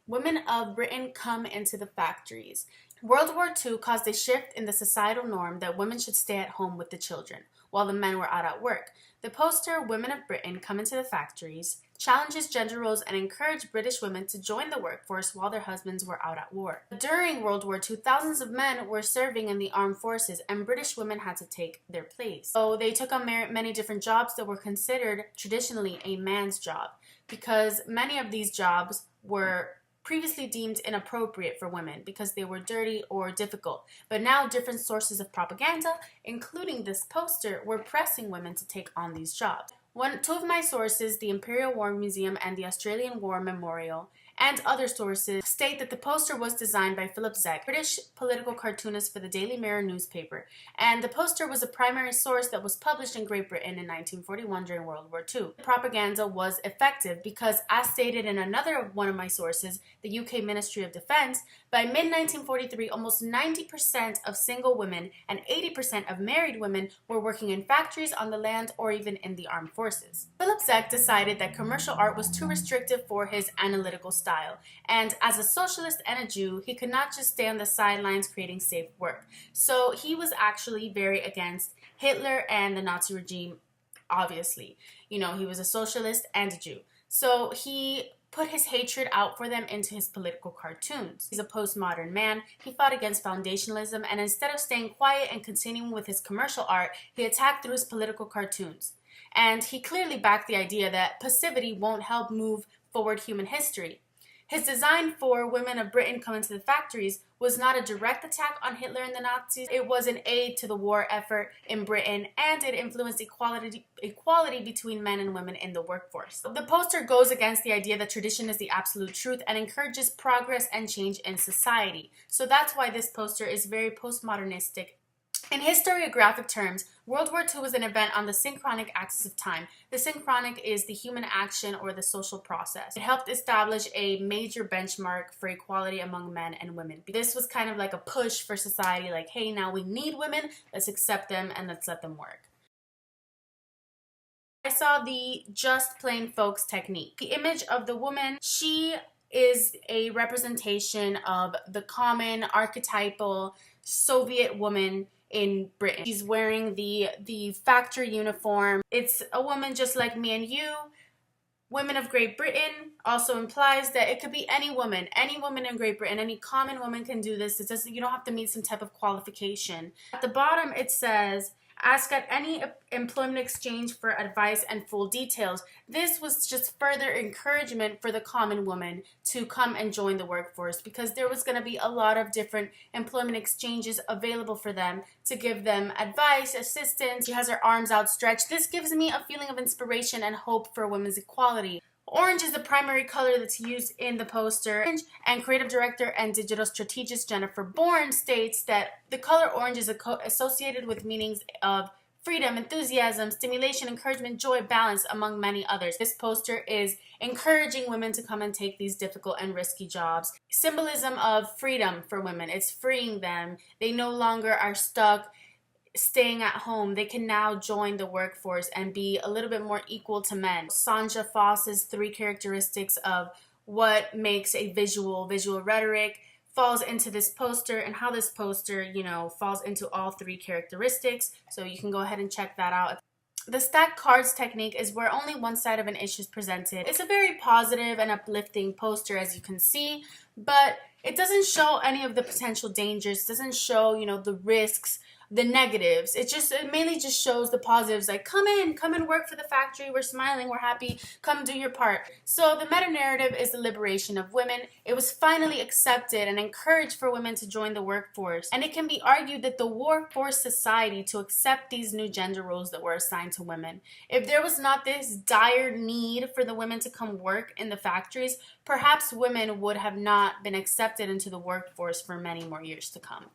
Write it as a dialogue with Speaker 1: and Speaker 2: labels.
Speaker 1: Women of Britain come into the factories. World War II caused a shift in the societal norm that women should stay at home with the children, while the men were out at work. The poster, Women of Britain Come into the Factories, challenges gender roles and encouraged British women to join the workforce while their husbands were out at war. During World War II, thousands of men were serving in the armed forces, and British women had to take their place. So they took on many different jobs that were considered traditionally a man's job, because many of these jobs were previously deemed inappropriate for women because they were dirty or difficult. But now different sources of propaganda, including this poster, were pressing women to take on these jobs. Two of my sources, the Imperial War Museum and the Australian War Memorial, and other sources, state that the poster was designed by Philip Zeck, British political cartoonist for the Daily Mirror newspaper, and the poster was a primary source that was published in Great Britain in 1941 during World War II. The propaganda was effective because, as stated in another one of my sources, the UK Ministry of Defence, by mid-1943, almost 90% of single women and 80% of married women were working in factories, on the land, or even in the armed forces. Philip Zeck decided that commercial art was too restrictive for his analytical style, and as a socialist and a Jew, he could not just stay on the sidelines creating safe work. So he was actually very against Hitler and the Nazi regime, obviously. You know, he was a socialist and a Jew. So he put his hatred out for them into his political cartoons. He's a postmodern man. He fought against foundationalism, and instead of staying quiet and continuing with his commercial art, he attacked through his political cartoons. And he clearly backed the idea that passivity won't help move forward human history. His design for Women of Britain Come into the Factories was not a direct attack on Hitler and the Nazis. It was an aid to the war effort in Britain, and it influenced equality between men and women in the workforce. The poster goes against the idea that tradition is the absolute truth and encourages progress and change in society. So that's why this poster is very postmodernistic. In historiographic terms, World War II was an event on the synchronic axis of time. The synchronic is the human action or the social process. It helped establish a major benchmark for equality among men and women. This was kind of like a push for society, like, hey, now we need women, let's accept them and let's let them work. I saw the just plain folks technique. The image of the woman, she is a representation of the common archetypal Soviet woman in Britain. She's wearing the factory uniform. It's a woman just like me and you. Women of Great Britain also implies that it could be any woman in Great Britain, any common woman can do this. You don't have to meet some type of qualification. At the bottom it says, ask at any employment exchange for advice and full details. This was just further encouragement for the common woman to come and join the workforce, because there was going to be a lot of different employment exchanges available for them to give them advice, assistance. She has her arms outstretched. This gives me a feeling of inspiration and hope for women's equality. Orange is the primary color that's used in the poster, and creative director and digital strategist Jennifer Bourne states that the color orange is associated with meanings of freedom, enthusiasm, stimulation, encouragement, joy, balance, among many others. This poster is encouraging women to come and take these difficult and risky jobs. Symbolism of freedom for women. It's freeing them. They no longer are stuck staying at home. They can now join the workforce and be a little bit more equal to men. Sanja Foss's 3 characteristics of what makes a visual rhetoric falls into this poster, and how this poster, falls into all 3 characteristics. So you can go ahead and check that out. The stack cards technique is where only one side of an issue is presented. It's a very positive and uplifting poster, as you can see, but it doesn't show any of the potential dangers. It doesn't show, the risks, the negatives. It mainly just shows the positives, like come and work for the factory, we're smiling, we're happy, come do your part. So the meta-narrative is the liberation of women. It was finally accepted and encouraged for women to join the workforce, and it can be argued that the war forced society to accept these new gender roles that were assigned to women. If there was not this dire need for the women to come work in the factories, perhaps women would have not been accepted into the workforce for many more years to come.